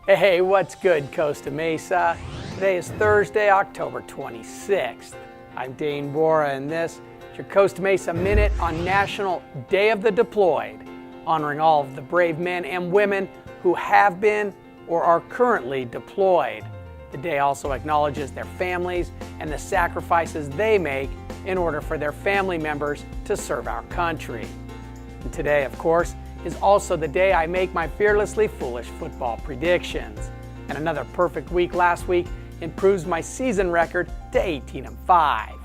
Hey, what's good, Costa Mesa? Today is Thursday, October 26th. I'm Dane Bora, and this is your Costa Mesa Minute on National Day of the Deployed, honoring all of the brave men and women who have been or are currently deployed. The day also acknowledges their families and the sacrifices they make in order for their family members to serve our country. And today, of course, is also the day I make my fearlessly foolish football predictions. And another perfect week last week improves my season record to 18-5.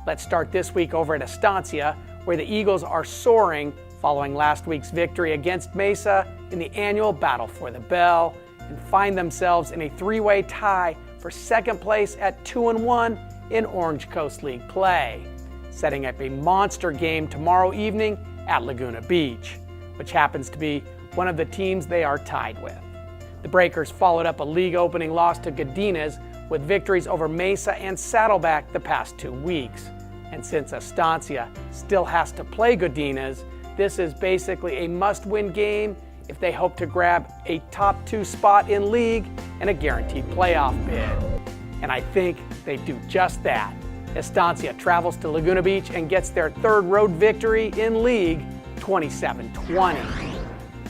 Let's start this week over at Estancia, where the Eagles are soaring following last week's victory against Mesa in the annual Battle for the Bell, and find themselves in a three-way tie for second place at 2-1 in Orange Coast League play, setting up a monster game tomorrow evening at Laguna Beach, which happens to be one of the teams they are tied with. The Breakers followed up a league opening loss to Godinez with victories over Mesa and Saddleback the past 2 weeks. And since Estancia still has to play Godinez, this is basically a must-win game if they hope to grab a top 2 spot in league and a guaranteed playoff bid. And I think they do just that. Estancia travels to Laguna Beach and gets their third road victory in league, 27-20.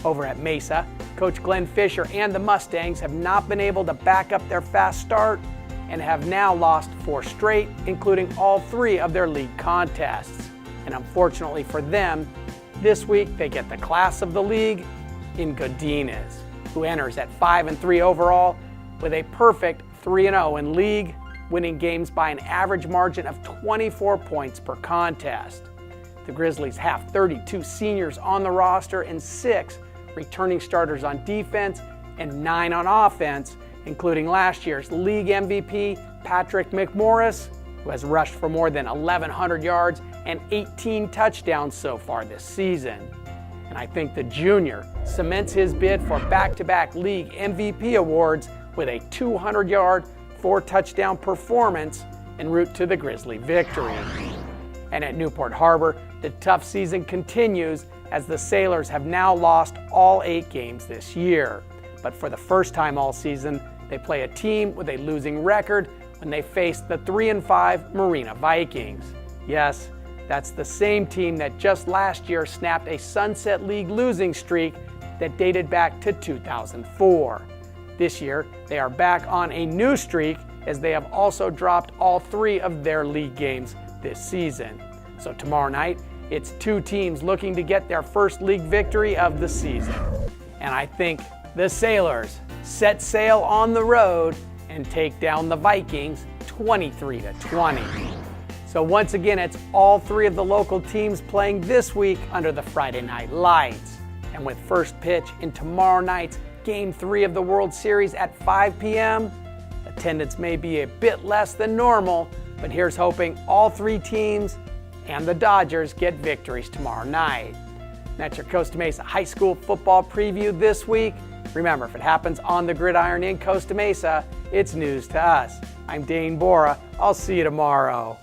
Over at Mesa, Coach Glenn Fisher and the Mustangs have not been able to back up their fast start and have now lost 4 straight, including all 3 of their league contests. And unfortunately for them, this week they get the class of the league in Godinez, who enters at 5-3 overall with a perfect 3-0 in league, winning games by an average margin of 24 points per contest. The Grizzlies have 32 seniors on the roster and 6 returning starters on defense and 9 on offense, including last year's league MVP Patrick McMorris, who has rushed for more than 1,100 yards and 18 touchdowns so far this season. And I think the junior cements his bid for back-to-back league MVP awards with a 200-yard, 4-touchdown performance en route to the Grizzly victory. And at Newport Harbor, the tough season continues as the Sailors have now lost all 8 games this year. But for the first time all season, they play a team with a losing record when they face the 3-5 Marina Vikings. Yes, that's the same team that just last year snapped a Sunset League losing streak that dated back to 2004. This year, they are back on a new streak as they have also dropped all 3 of their league games this season. So tomorrow night, it's 2 teams looking to get their first league victory of the season. And I think the Sailors set sail on the road and take down the Vikings 23-20. So once again, it's all 3 of the local teams playing this week under the Friday night lights. And with first pitch in tomorrow night's Game 3 of the World Series at 5 p.m., attendance may be a bit less than normal, but here's hoping all 3 teams and the Dodgers get victories tomorrow night. And that's your Costa Mesa High School football preview this week. Remember, if it happens on the gridiron in Costa Mesa, it's news to us. I'm Dane Bora. I'll see you tomorrow.